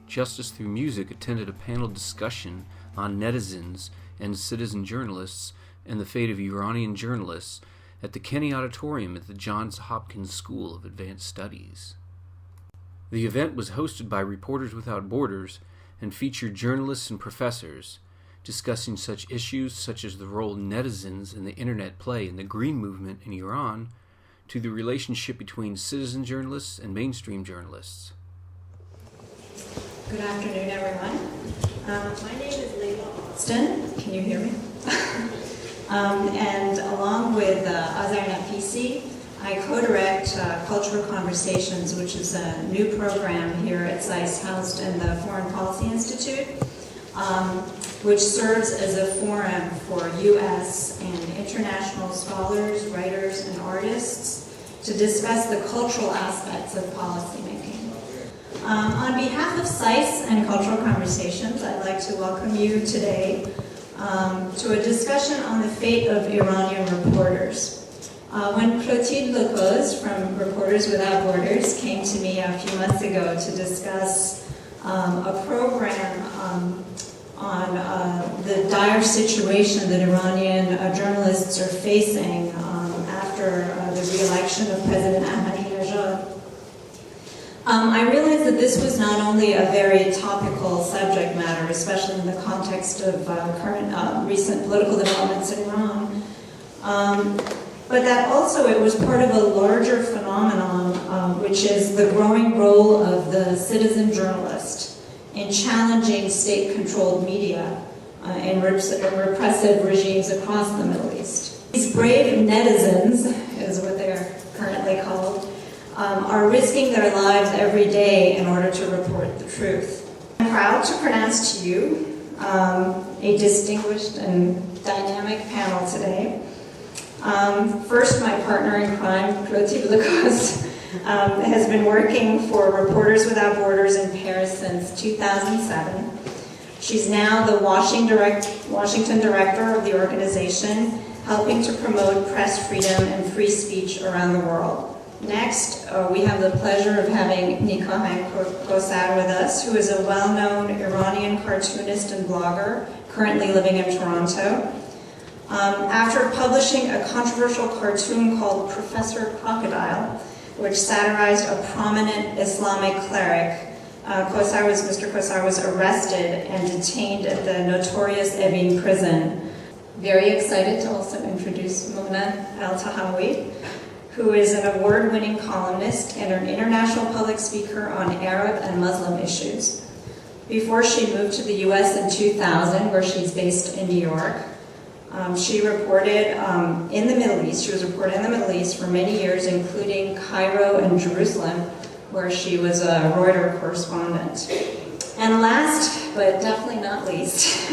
Justice Through Music attended a panel discussion on netizens and citizen journalists and the fate of Iranian journalists at the Kenney Auditorium at the Johns Hopkins School of Advanced Studies. The event was hosted by Reporters Without Borders and featured journalists and professors discussing such issues such as the role netizens and the internet play in the Green Movement in Iran, to the relationship between citizen journalists and mainstream journalists. Good afternoon, everyone. My name is Leila. Can you hear me? And along with Azar Nafisi, I co-direct Cultural Conversations, which is a new program here at SAIS housed in the Foreign Policy Institute, which serves as a forum for U.S. and international scholars, writers, and artists to discuss the cultural aspects of policymaking. On behalf of SAIS and Cultural Conversations, I'd like to welcome you today to a discussion on the fate of Iranian reporters. When Clothilde LeCoz from Reporters Without Borders came to me a few months ago to discuss a program on the dire situation that Iranian journalists are facing after the re-election of President Ahmadinejad, I realized that this was not only a very topical subject matter, especially in the context of current recent political developments in Iran, but that also it was part of a larger phenomenon, which is the growing role of the citizen journalist in challenging state-controlled media and repressive regimes across the Middle East. These brave netizens, is what they're currently called, are risking their lives every day in order to report the truth. I'm proud to pronounce to you a distinguished and dynamic panel today. First, my partner in crime, Clothilde LeCoz, has been working for Reporters Without Borders in Paris since 2007. She's now the Washington director of the organization, helping to promote press freedom and free speech around the world. Next, we have the pleasure of having Nikahang Kowsar with us, who is a well-known Iranian cartoonist and blogger, currently living in Toronto. After publishing a controversial cartoon called Professor Crocodile, which satirized a prominent Islamic cleric, Mr. Kowsar was arrested and detained at the notorious Evin prison. Very excited to also introduce Mona Eltahawy, who is an award-winning columnist and an international public speaker on Arab and Muslim issues. Before she moved to the US in 2000, where she's based in New York, she reported in the Middle East. She was reporting in the Middle East for many years, including Cairo and Jerusalem, where she was a Reuters correspondent. And last, but definitely not least,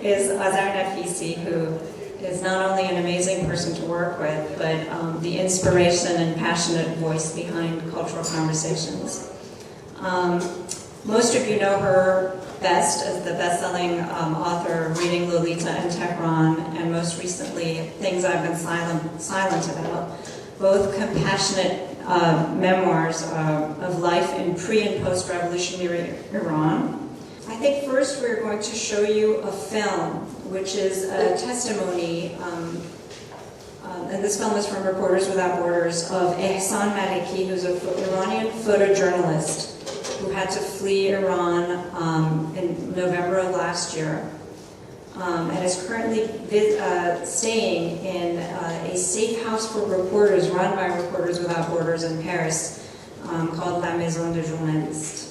is Azar Nafisi, who is not only an amazing person to work with, but the inspiration and passionate voice behind Cultural Conversations. Most of you know her best as the best-selling author of Reading Lolita in Tehran, and most recently, Things I've Been Silent About, both compassionate memoirs of life in pre- and post-revolutionary Iran. I think first we're going to show you a film, which is a testimony, and this film is from Reporters Without Borders, of Ehsan Maliki, who's an Iranian photojournalist who had to flee Iran in November of last year, and is currently staying in a safe house for reporters run by Reporters Without Borders in Paris called La Maison de Journaliste.